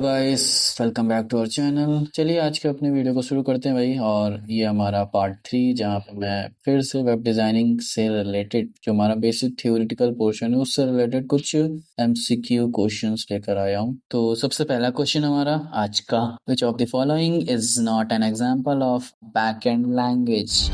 Guys, welcome back to our channel. चलिए आज के अपने वीडियो को शुरू करते हैं भाई। और ये हमारा पार्ट 3 जहाँ पे मैं फिर से वेब डिज़ाइनिंग से रिलेटेड जो हमारा बेसिक थ्योरेटिकल पोर्शन है उससे रिलेटेड कुछ एमसीक्यू क्वेश्चंस लेकर आया हूँ। तो सबसे पहला क्वेश्चन हमारा आज का, विच of the following is not an example of back and language.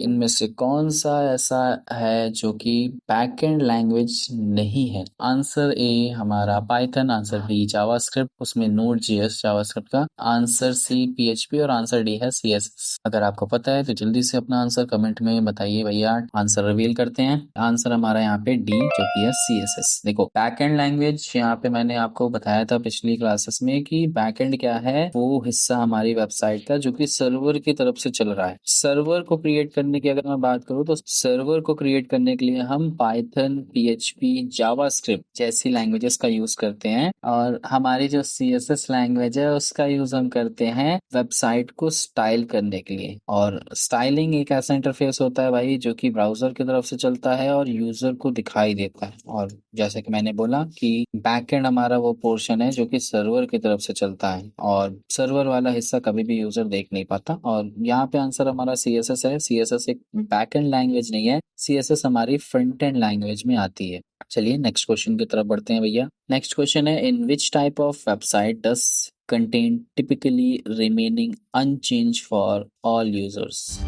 इनमें से कौन सा ऐसा है जो कि बैकएंड लैंग्वेज नहीं है? आंसर ए हमारा पाइथन, आंसर बी जावास्क्रिप्ट, उसमें नोड जेएस जावास्क्रिप्ट का, आंसर सी पीएचपी और आंसर डी है सीएसएस। अगर आपको पता है तो जल्दी से अपना आंसर कमेंट में बताइए भैया। आंसर रिवील करते हैं। आंसर हमारा यहाँ पे डी जो कि है सीएसएस। देखो बैकएंड लैंग्वेज यहाँ पे मैंने आपको बताया था पिछली क्लासेस में कि बैकएंड क्या है, वो हिस्सा हमारी वेबसाइट का जो कि सर्वर की तरफ से चल रहा है। सर्वर को क्रिएट करने की अगर मैं बात करूँ तो सर्वर को क्रिएट करने के लिए हम पाइथन, पीएचपी, जावास्क्रिप्ट जैसी लैंग्वेजेस का यूज करते हैं, और हमारी जो सीएसएस लैंग्वेज है उसका यूज हम करते हैं वेबसाइट को स्टाइल करने के लिए। और स्टाइलिंग एक ऐसा इंटरफेस होता है भाई जो कि ब्राउजर की तरफ से चलता है और यूजर को दिखाई देता है। और जैसे कि मैंने बोला कि बैकएंड हमारा वो पोर्शन है जो कि सर्वर की तरफ से चलता है, और सर्वर वाला हिस्सा कभी भी यूजर देख नहीं पाता। और यहाँ पे आंसर हमारा सीएसएस है। सीएसएस एक बैकएंड लैंग्वेज नहीं है, सीएसएस हमारी फ्रंट एंड लैंग्वेज में आती है। चलिए नेक्स्ट क्वेश्चन की तरफ बढ़ते हैं भैया। नेक्स्ट क्वेश्चन है, in which type of website does content typically remaining unchange for all users?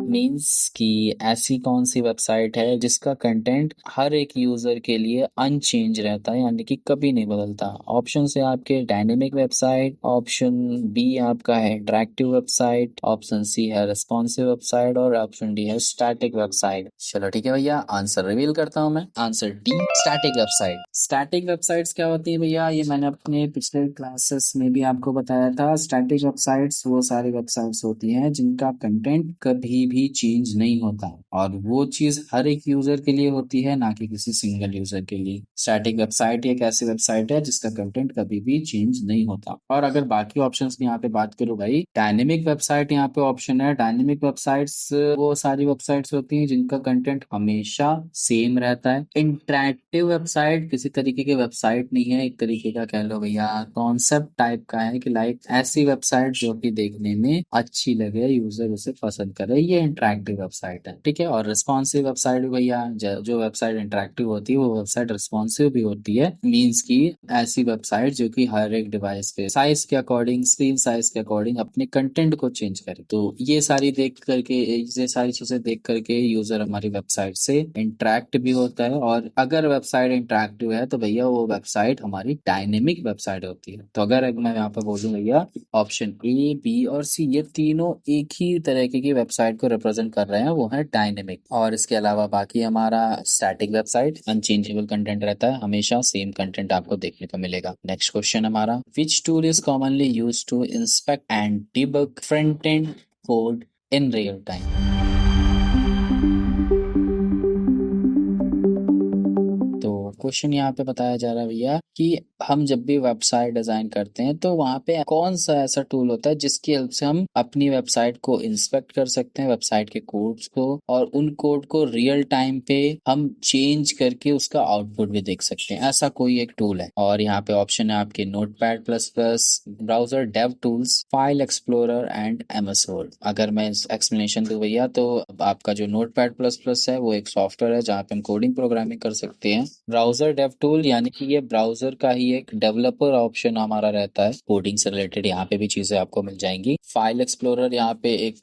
Means कि ऐसी कौन सी वेबसाइट है जिसका कंटेंट हर एक यूजर के लिए अनचेंज रहता है, यानी कि कभी नहीं बदलता। ऑप्शन है आपके डायनेमिक वेबसाइट, ऑप्शन बी आपका है इंटरैक्टिव वेबसाइट, ऑप्शन सी है रिस्पॉन्सिव वेबसाइट और ऑप्शन डी है स्टैटिक वेबसाइट। चलो ठीक है भैया, आंसर रिवील करता हूँ मैं। Answer D static website. Static websites क्या होती है भैया, ये मैंने अपने पिछले क्लासेस में भी आपको बताया था। स्टैटिक वेबसाइट्स वो सारी वेबसाइट्स होती हैं जिनका कंटेंट कभी भी चेंज नहीं होता, और वो चीज हर एक यूजर के लिए होती है, ना कि किसी सिंगल यूजर के लिए। स्टैटिक वेबसाइट एक ऐसी वेबसाइट है जिसका कंटेंट कभी भी चेंज नहीं होता। और अगर बाकी ऑप्शंस की यहाँ पे बात करूँ भाई, डायनेमिक वेबसाइट यहाँ पे ऑप्शन है। डायनेमिक वेबसाइट्स वो सारी वेबसाइट्स होती हैं जिनका कंटेंट हमेशा सेम रहता है। इंटरैक्टिव वेबसाइट किसी तरीके की वेबसाइट नहीं है, एक तरीके का कह लो भैया कॉन्सेप्ट टाइप का है कि लाइक ऐसी वेबसाइट जो कि देखने में अच्छी लगे, यूजर उसे पसंद करे, ये इंटरैक्टिव वेबसाइट है। ठीक है। और रिस्पॉन्सिव वेबसाइट भी भैया, जो वेबसाइट इंटरैक्टिव होती है वो वेबसाइट रिस्पॉन्सिव भी होती है। मींस की ऐसी वेबसाइट जो कि हर एक डिवाइस के साइज के अकॉर्डिंग, स्क्रीन साइज के अकॉर्डिंग अपने कंटेंट को चेंज करे। तो ये सारी चीजें देख करके यूजर हमारी वेबसाइट से इंटरैक्ट भी होता है। और अगर वेबसाइट इंटरैक्टिव है तो भैया वो वेबसाइट हमारी डायनेमिक वेबसाइट होती है। तो अगर मैं यहाँ पे बोलूँ भैया ऑप्शन ए, बी और सी ये तीनों एक ही तरीके की वेबसाइट को रिप्रेजेंट कर रहे हैं, वो है डायनेमिक। और इसके अलावा बाकी हमारा स्टैटिक वेबसाइट अनचेंजेबल कंटेंट रहता है, हमेशा सेम कंटेंट आपको देखने को मिलेगा। नेक्स्ट क्वेश्चन हमारा, which tool is commonly use to inspect and debug front end code in real time? Question यहाँ पे बताया जा रहा है भैया कि हम जब भी वेबसाइट डिजाइन करते हैं तो वहाँ पे कौन सा ऐसा टूल होता है जिसकी हेल्प से हम अपनी वेबसाइट को इंस्पेक्ट कर सकते हैं, वेबसाइट के कोड्स को, और उन कोड को रियल टाइम पे हम चेंज करके उसका आउटपुट भी देख सकते हैं। ऐसा कोई एक टूल है। और यहाँ पे ऑप्शन है आपके notepad plus plus, browser dev tools, file explorer and MS word. अगर मैं एक्सप्लेनेशन दूं भैया तो आपका जो नोटपैड प्लस प्लस है वो एक सॉफ्टवेयर है जहाँ पे हम कोडिंग प्रोग्रामिंग कर सकते हैं। ब्राउजर डेव टूल यानी कि ये ब्राउजर का ही एक डेवलपर ऑप्शन हमारा रहता है, कोडिंग से रिलेटेड यहाँ पे भी चीजें आपको मिल जाएंगी। फाइल एक्सप्लोरर यहाँ पे एक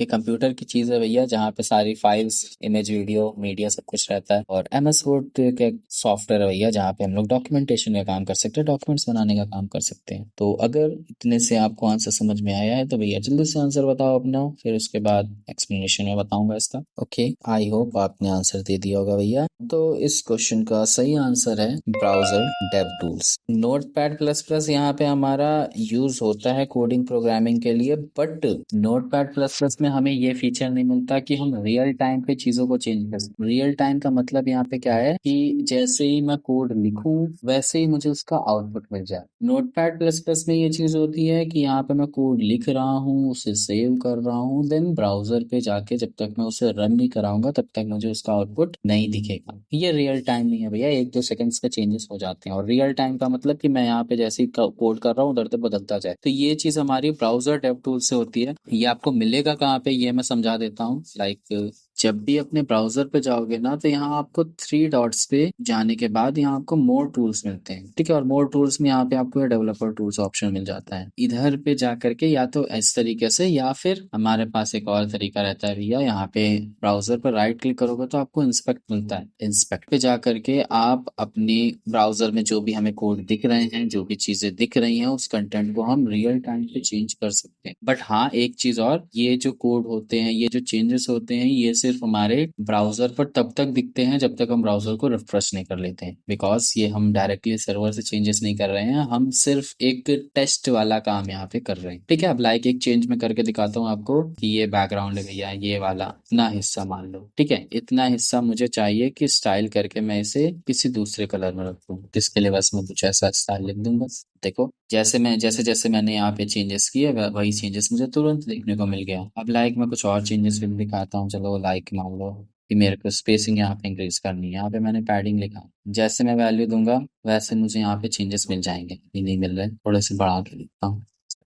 कंप्यूटर की चीज है भैया जहाँ पे सारी फाइल्स, इमेज, वीडियो, मीडिया सब कुछ रहता है। और एमएस वर्ड एक सॉफ्टवेयर है भैया जहाँ पे हम लोग डॉक्यूमेंटेशन का काम कर सकते हैं, डॉक्यूमेंट्स बनाने का काम कर सकते हैं। तो अगर इतने से आपको आंसर समझ में आया है तो भैया जल्दी से आंसर बताओ अपना, फिर उसके बाद एक्सप्लेनेशन में बताऊंगा इसका। ओके, आई होप आपने आंसर दे दिया होगा भैया। तो इस क्वेश्चन का सही सही आंसर है browser dev tools. Notepad plus plus यहाँ पे हमारा यूज होता है कोडिंग प्रोग्रामिंग के लिए, बट नोटपैड प्लस प्लस में हमें ये फीचर नहीं मिलता कि हम रियल टाइम पे चीजों को चेंज कर सकते। रियल टाइम का मतलब यहाँ पे क्या है कि जैसे ही मैं कोड लिखूं वैसे ही मुझे उसका आउटपुट मिल जाए। नोटपैड प्लस प्लस में ये चीज होती है कि यहाँ पे मैं कोड लिख रहा हूँ, उसे सेव कर रहा हूँ, देन ब्राउजर पे जाके जब तक मैं उसे रन नहीं कराऊंगा तब तक मुझे उसका आउटपुट नहीं दिखेगा। ये रियल टाइम नहीं है भैया, 1-2 सेकंड्स के चेंजेस हो जाते हैं। और रियल टाइम का मतलब कि मैं यहाँ पे जैसे ही कोड कर रहा हूँ उधर से बदलता जाए। तो ये चीज हमारी ब्राउजर डेव टूल से होती है। ये आपको मिलेगा कहाँ पे ये मैं समझा देता हूँ। लाइक जब भी अपने ब्राउजर पे जाओगे ना तो यहाँ आपको 3 डॉट्स पे जाने के बाद यहाँ आपको मोर टूल्स मिलते हैं, ठीक है। और मोर टूल्स में यहाँ पे आपको डेवलपर टूल्स ऑप्शन मिल जाता है। इधर पे जा करके या तो इस तरीके से या फिर हमारे पास एक और तरीका रहता है भैया, यहाँ पे ब्राउजर पर राइट क्लिक करोगे तो आपको इंस्पेक्ट मिलता है। इंस्पेक्ट पे जा करके आप अपने ब्राउजर में जो भी हमें कोड दिख रहे हैं, जो भी चीजें दिख रही हैं, उस कंटेंट को हम रियल टाइम पे चेंज कर सकते हैं। बट हाँ एक चीज और, ये जो कोड होते हैं, ये जो चेंजेस होते हैं, ये सिर्फ हमारे ब्राउजर पर तब तक दिखते हैं जब तक हम ब्राउजर को रिफ्रेश नहीं कर लेते हैं। बिकॉज ये हम डायरेक्टली सर्वर से चेंजेस नहीं कर रहे हैं, हम सिर्फ एक टेस्ट वाला काम यहाँ पे कर रहे हैं, ठीक है। अब लाइक एक चेंज में करके दिखाता हूँ आपको कि ये बैकग्राउंड है भैया, ये वाला इतना हिस्सा मान लो, ठीक है। इतना हिस्सा मुझे चाहिए कि स्टाइल करके मैं इसे किसी दूसरे कलर में रखूँ, जिसके लिए बस मैं कुछ ऐसा स्टाइल लिख दूंगा। देखो जैसे जैसे मैंने यहाँ पे चेंजेस किए वही चेंजेस मुझे तुरंत देखने को मिल गया। अब लाइक मैं कुछ और चेंजेस भी दिखाता हूँ। चलो लाइक मान लो कि मेरे को स्पेसिंग यहाँ पे इंक्रीज करनी है, यहाँ पे मैंने पैडिंग लिखा, जैसे मैं वैल्यू दूंगा वैसे मुझे यहाँ पे चेंजेस मिल जाएंगे। ये नहीं मिल रहे, थोड़े से बढ़ा के लिखता हूँ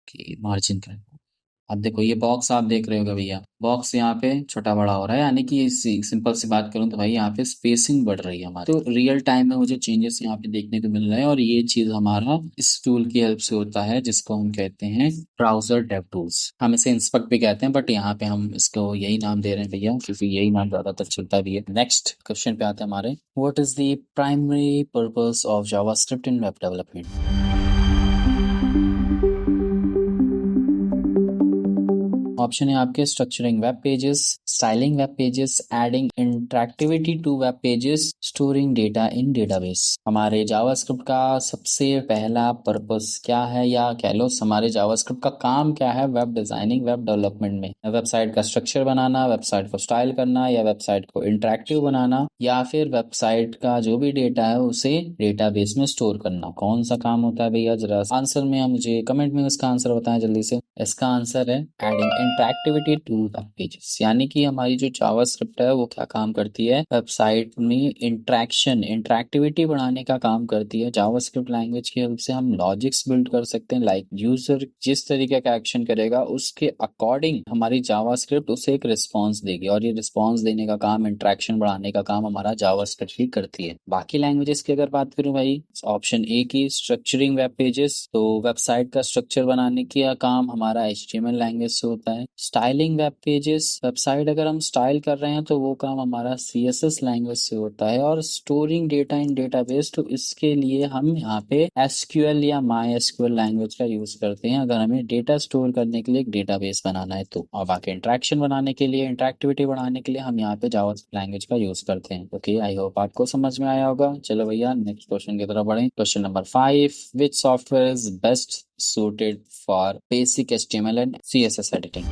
कि मार्जिन कर। अब देखो ये बॉक्स आप देख रहे होगे भैया, बॉक्स यहाँ पे छोटा बड़ा हो रहा है, यानी कि सिंपल सी बात करूं तो भाई यहाँ पे स्पेसिंग बढ़ रही है हमारी। तो रियल टाइम में मुझे चेंजेस यहाँ पे देखने को मिल रहे हैं, और ये चीज हमारा इस टूल की हेल्प से होता है जिसको हम कहते हैं ब्राउजर डेव टूल्स। हम इसे इंस्पेक्ट भी कहते हैं, बट यहाँ पे हम इसको यही नाम दे रहे हैं भैया क्योंकि यही नाम ज्यादातर चलता भी है। नेक्स्ट क्वेश्चन पे आते हैं हमारे, what is the primary purpose of JavaScript in web development. Option है आपके structuring web pages, styling web pages, adding interactivity to web pages, storing data in database. हमारे जावास्क्रिप्ट का सबसे पहला पर्पस क्या है, या कह लो हमारे जावास्क्रिप्ट का काम क्या है वेब डिजाइनिंग वेब डेवलपमेंट में। वेबसाइट का स्ट्रक्चर बनाना, वेबसाइट को स्टाइल करना, या वेबसाइट को इंटरैक्टिव बनाना, या फिर वेबसाइट का जो भी डेटा है उसे डेटाबेस में स्टोर करना। कौन सा काम होता है भैया, जरा आंसर में मुझे कमेंट में इसका आंसर बताएं जल्दी से। इसका आंसर है adding interactivity to web pages, यानी कि हमारी जो जावास्क्रिप्ट है वो क्या काम करती है, वेबसाइट में इंटरैक्टिविटी बढ़ाने का काम करती है। जावास्क्रिप्ट लैंग्वेज की हेल्प से हम लॉजिक्स बिल्ड कर सकते हैं, लाइक यूजर जिस तरीके का एक्शन करेगा उसके अकॉर्डिंग हमारी जावास्क्रिप्ट उसे एक रिस्पॉन्स देगी, और ये रिस्पॉन्स देने का काम, इंटरैक्शन बढ़ाने का काम हमारा जावास्क्रिप्ट ही करती है। बाकी लैंग्वेजेस की अगर बात करूं भाई, ऑप्शन ए की स्ट्रक्चरिंग वेब पेजेस, तो वेबसाइट का स्ट्रक्चर बनाने का काम हमारा HTML लैंग्वेज से होता है। स्टाइलिंग वेब पेजेस, वेबसाइट अगर हम स्टाइल कर रहे हैं तो वो काम हमारा CSS लैंग्वेज से होता है। और स्टोरिंग डेटा इन डेटाबेस, तो इसके लिए हम यहाँ पे SQL या MySQL लैंग्वेज का यूज करते हैं अगर हमें डेटा स्टोर करने के लिए एक डेटाबेस बनाना है तो। और बाकी इंटरेक्शन बनाने के लिए, इंटरेक्टिविटी बढ़ाने के लिए हम यहाँ पे जावा लैंग्वेज का यूज करते हैं। ओके, आई होप आपको समझ में आया होगा। चलो भैया नेक्स्ट क्वेश्चन की तरफ बढ़े। Question number 5, which software is best suited for basic HTML and CSS editing।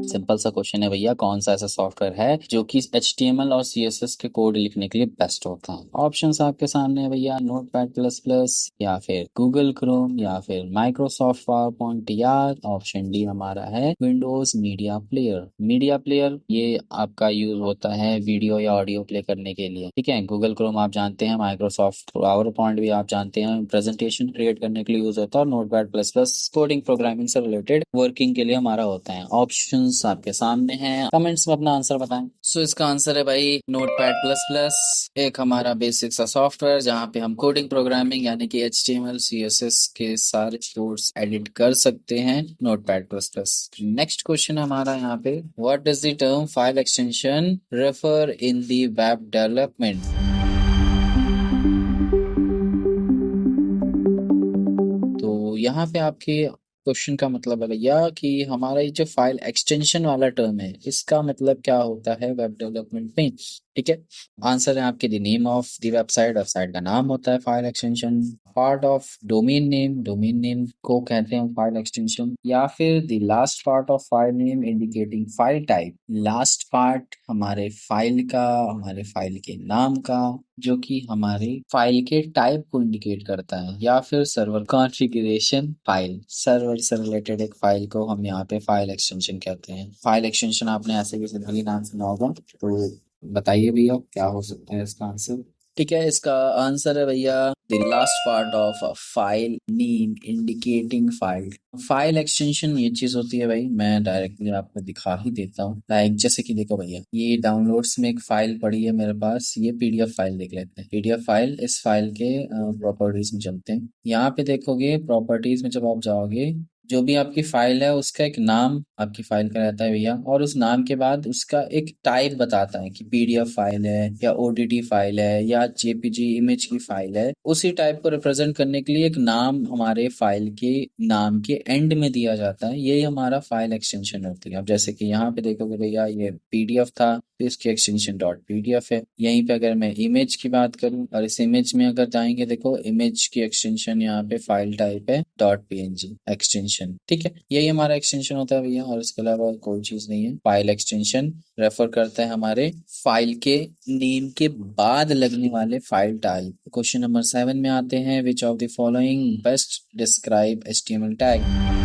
Simple सा क्वेश्चन है भैया, कौन सा ऐसा सॉफ्टवेयर है जो कि HTML और CSS के कोड लिखने के लिए बेस्ट होता है। ऑप्शंस आपके सामने है भैया, नोटपैड प्लस प्लस, या फिर गूगल क्रोम, या फिर माइक्रोसॉफ्ट पावरपॉइंट, या ऑप्शन डी हमारा है Windows media player. Media player ये आपका यूज होता है वीडियो या ऑडियो प्ले करने के लिए, ठीक है। गूगल क्रोम आप जानते हैं, माइक्रोसॉफ्ट पावरपॉइंट भी आप जानते हैं, प्रेजेंटेशन क्रिएट करने के लिए यूज होता है। और Notepad plus plus coding programming से रिलेटेड वर्किंग के लिए हमारा होता है। ऑप्शन आपके सामने हैं, कमेंट्स में अपना आंसर बताएं। सो इसका आंसर है भाई नोटपैड प्लस प्लस, एक हमारा बेसिक सा सॉफ्टवेयर जहां पे हम कोडिंग प्रोग्रामिंग यानी कि HTML CSS के सारे कोड्स एडिट कर सकते हैं, notepad plus plus. Next question हमारा यहाँ पे, what does the term file extension refer in the web development. तो यहाँ पे आपके क्वेश्चन का मतलब है भैया कि हमारा ये जो फाइल एक्सटेंशन वाला टर्म है इसका मतलब क्या होता है वेब डेवलपमेंट में। ठीक है, आंसर है आपके the name of the website, website का नाम होता है file extension. Part of domain name, domain name को कहते हैं फाइल एक्सटेंशन। या फिर the last part of file name indicating file type, last part हमारे फाइल का, हमारे फाइल के नाम का, जो कि हमारे फाइल के टाइप को इंडिकेट करता है। या फिर सर्वर कॉन्फ़िगरेशन फाइल, सर्वर से रिलेटेड एक फाइल को हम यहाँ पे फाइल एक्सटेंशन कहते हैं। फाइल एक्सटेंशन आपने ऐसे भी जिंदगी नाम सुना होगा, तो बताइए भैया क्या हो सकता है इसका आंसर। ठीक है, इसका आंसर है भैया the last part of a file name indicating file. File extension ये चीज होती है भाई, मैं डायरेक्टली आपको दिखा ही देता हूँ। लाइक जैसे कि देखो भैया, ये डाउनलोड्स में एक फाइल पड़ी है मेरे पास, ये पीडीएफ फाइल देख लेते हैं। पीडीएफ फाइल, इस फाइल के प्रॉपर्टीज में चलते हैं। यहाँ पे देखोगे प्रॉपर्टीज में जब आप जाओगे, जो भी आपकी फाइल है उसका एक नाम आपकी फाइल का रहता है भैया, और उस नाम के बाद उसका एक टाइप बताता है कि पीडीएफ फाइल है या ओडीटी फाइल है या जेपीजी इमेज की फाइल है। उसी टाइप को रिप्रेजेंट करने के लिए एक नाम हमारे फाइल के नाम के एंड में दिया जाता है, यही हमारा फाइल एक्सटेंशन होती है। अब जैसे कि यहाँ पे देखोगे भैया, ये पीडीएफ था तो इसकी एक्सटेंशन डॉट पीडीएफ है। यहीं पे अगर मैं इमेज की बात करूं और इस इमेज में अगर जाएंगे, देखो इमेज की एक्सटेंशन यहाँ पे फाइल टाइप है डॉट पीएनजी एक्सटेंशन। ठीक है, यही हमारा एक्सटेंशन होता है भैया, और इसके अलावा कोई चीज नहीं है। फाइल एक्सटेंशन रेफर करता है हमारे फाइल के नेम के बाद लगने वाले फाइल टाइप। क्वेश्चन नंबर 7 में आते हैं, विच of the following best describe HTML tag.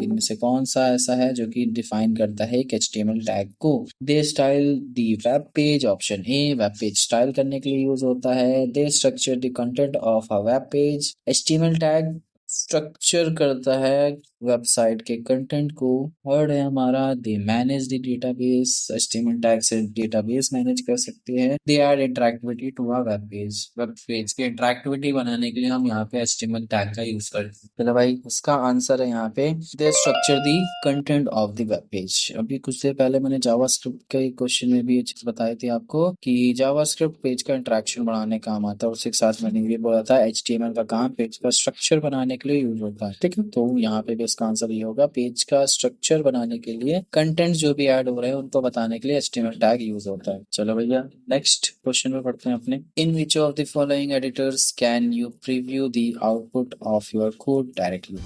इनमें से कौन सा ऐसा है जो कि डिफाइन करता है एक HTML टैग को। They style the web page, option a web page style करने के लिए यूज होता है। They structure the content of a web page, HTML tag structure करता है वेबसाइट के कंटेंट को। थर्ड है हमारा they manage the database, HTML tag से डेटाबेस मैनेज कर सकते हैं। They add interactivity to a web page, web page की इंटरैक्टिविटी बनाने के लिए हम यहाँ पे HTML टैग का यूज करते हैं। चलो भाई, उसका आंसर है यहाँ पे they structure the content of the web page. अभी कुछ देर पहले मैंने जावास्क्रिप्ट के क्वेश्चन में भी ये चीज बताई थी आपको कि जावास्क्रिप्ट पेज का इंटरेक्शन बढ़ाने काम आता है, उसके साथ मैंने ये बोला था HTML का काम पेज का स्ट्रक्चर बनाने के लिए यूज होता है। ठीक है, तो यहाँ पे भी इसका आंसर ये होगा, पेज का स्ट्रक्चर बनाने के लिए कंटेंट जो भी ऐड हो रहे हैं उनको बताने के लिए HTML टैग यूज होता है। चलो भैया, नेक्स्ट क्वेश्चन में पढ़ते हैं अपने। In which of the following editors can you preview the output of your code directly.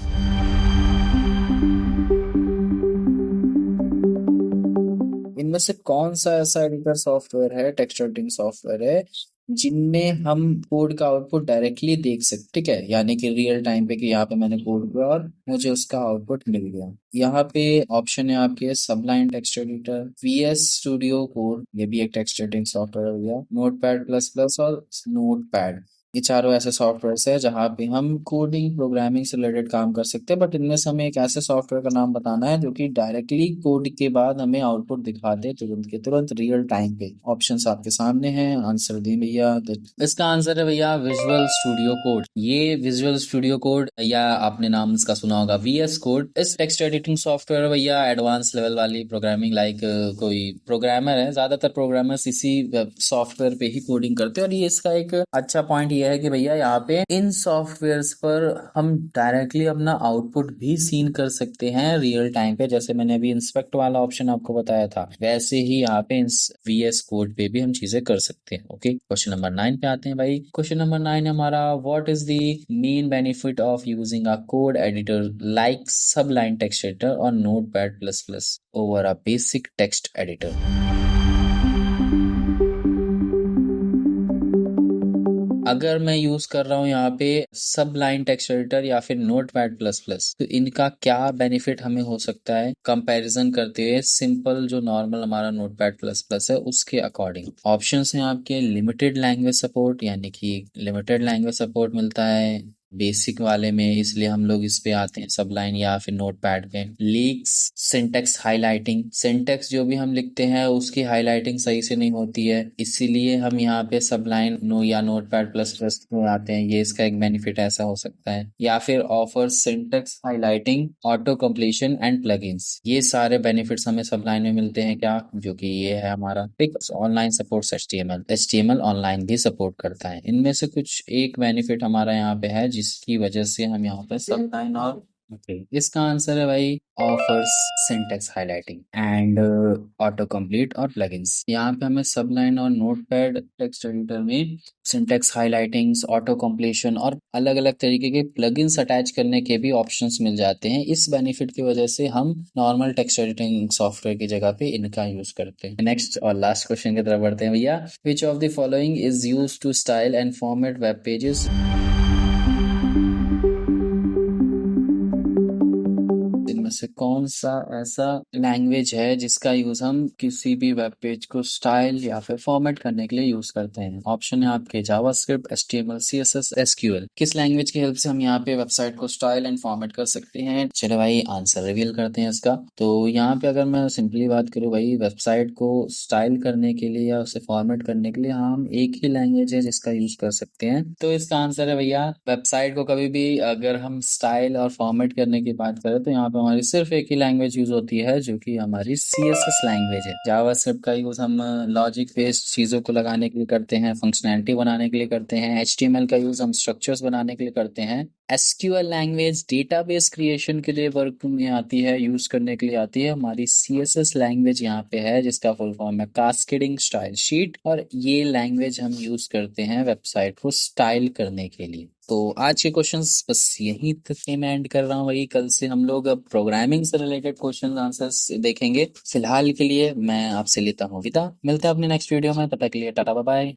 इनमें से कौन सा ऐसा एडिटर सॉफ्टवेयर है, टेक्स्ट एडिटिंग सॉफ्टवेयर है, जिनमें हम कोड का आउटपुट डायरेक्टली देख सकते। ठीक है, यानी कि रियल टाइम पे कि यहाँ पे मैंने कोड किया और मुझे उसका आउटपुट मिल गया। यहाँ पे ऑप्शन है आपके सबलाइन text editor, VS studio code, ये भी एक टेक्स्ट एडिटिंग सॉफ्टवेयर हो गया, नोटपैड प्लस प्लस और नोटपैड। ये चारों ऐसे सॉफ्टवेयर है जहाँ पे हम कोडिंग प्रोग्रामिंग से रिलेटेड काम कर सकते हैं, बट इनमें से हमें एक ऐसे सॉफ्टवेयर का नाम बताना है जो कि डायरेक्टली कोड के बाद हमें आउटपुट दिखा दे तुरंत के तुरंत रियल टाइम पे। ऑप्शंस आपके सामने हैं, आंसर दें भैया। इसका आंसर है भैया विजुअल स्टूडियो कोड। ये विजुअल स्टूडियो कोड, या आपने नाम इसका सुना होगा VS कोड, इस टेक्स्ट एडिटिंग सॉफ्टवेयर भैया एडवांस लेवल वाली प्रोग्रामिंग, लाइक कोई प्रोग्रामर है, ज्यादातर प्रोग्रामर्स इसी सॉफ्टवेयर पे ही कोडिंग करते हैं। और ये इसका एक अच्छा पॉइंट ये है कि भैया यहाँ पे इन सॉफ्टवेयर्स पर हम डायरेक्टली अपना आउटपुट भी सीन कर सकते हैं रियल टाइम पे। जैसे मैंने अभी इंस्पेक्ट वाला ऑप्शन आपको बताया था, वैसे ही यहाँ पे VS कोड पे भी हम चीजें कर सकते हैं। ओके, क्वेश्चन नंबर 9 पे आते हैं भाई। क्वेश्चन नंबर 9 हमारा, what is the main benefit of using a code editor like Sublime text editor और Notepad plus plus over a basic text editor. अगर मैं यूज कर रहा हूँ यहाँ पे सबलाइन टेक्स्ट एडिटर या फिर नोटपैड प्लस प्लस, तो इनका क्या बेनिफिट हमें हो सकता है कंपैरिजन करते हुए सिंपल जो नॉर्मल हमारा नोटपैड प्लस प्लस है उसके अकॉर्डिंग। ऑप्शंस हैं आपके, लिमिटेड लैंग्वेज सपोर्ट, यानी कि लिमिटेड लैंग्वेज सपोर्ट मिलता है। बेसिक वाले में, इसलिए हम लोग इस पे आते हैं, सबलाइन या फिर नोटपैड पे। लीक्स, सिंटेक्स हाइलाइटिंग, सिंटेक्स जो भी हम लिखते हैं उसकी हाइलाइटिंग सही से नहीं होती है, इसीलिए हम यहाँ पे सबलाइन नो या नोटपैड प्लस प्लस में आते हैं, ये इसका एक बेनिफिट ऐसा हो सकता है। या फिर offer syntax highlighting, auto completion and plugins, ये सारे बेनिफिट्स हमें सबलाइन में मिलते हैं क्या, जो कि ये है हमारा fix online supports HTML online भी सपोर्ट करता है। इनमें से कुछ एक बेनिफिट हमारा यहाँ पे है जिसकी वजह से हम यहाँ पे सबलाइन और ओके, इसका आंसर है भाई offers syntax highlighting and auto complete और प्लगइन्स। यहाँ पे हमें सबलाइन और नोटपैड टेक्स्ट एडिटर में सिंटेक्स हाइलाइटिंग्स, ऑटो कंप्लीशन और अलग अलग तरीके के प्लगइन्स अटैच करने के भी ऑप्शंस मिल जाते हैं। इस बेनिफिट की वजह से हम नॉर्मल टेक्स्ट एडिटिंग सॉफ्टवेयर की जगह पे इनका यूज करते हैं। नेक्स्ट और लास्ट क्वेश्चन की तरफ बढ़ते हैं भैया। Which of the following is used to style and format web pages? इनमें से कौन सा ऐसा लैंग्वेज है जिसका यूज हम किसी भी वेब पेज को स्टाइल या फिर फॉर्मेट करने के लिए यूज करते हैं? ऑप्शन है आपके जावास्क्रिप्ट, एचटीएमएल, सीएसएस, एसक्यूएल। किस लैंग्वेज की हेल्प से हम यहाँ पे वेबसाइट को स्टाइल एंड फॉर्मेट कर सकते हैं? चलो भाई आंसर रिवील करते हैं इसका। तो यहाँ पे अगर मैं सिंपली बात करूँ भाई, वेबसाइट को स्टाइल करने के लिए या उसे फॉर्मेट करने के लिए हम एक ही लैंग्वेज है जिसका यूज कर सकते हैं। तो इसका आंसर है भैया, वेबसाइट को कभी भी अगर हम स्टाइल और फॉर्मेट करने की बात करें तो यहाँ पे हमारी सिर्फ एक ही लैंग्वेज यूज होती है, जो कि हमारी सीएसएस लैंग्वेज है। जावास्क्रिप्ट का यूज हम लॉजिक बेस्ड चीजों को लगाने के लिए करते हैं, फंक्शनैलिटी बनाने के लिए करते हैं। एचटीएमएल का यूज हम स्ट्रक्चर्स बनाने के लिए करते हैं। एसक्यूएल लैंग्वेज डेटाबेस क्रिएशन के लिए वर्क में आती है, यूज करने के लिए आती है। हमारी सीएसएस लैंग्वेज यहाँ पे है जिसका फुल फॉर्म है कास्केडिंग स्टाइल शीट, और ये लैंग्वेज हम यूज करते हैं वेबसाइट को स्टाइल करने के लिए। तो आज के क्वेश्चंस बस यहीं तक के मैं एंड कर रहा हूँ भाई। कल से हम लोग अब प्रोग्रामिंग से रिलेटेड क्वेश्चन आंसर्स देखेंगे। फिलहाल के लिए मैं आपसे लेता हूँ विदा, मिलते हैं अपने नेक्स्ट वीडियो में, तब तक के लिए टाटा बाय बाय।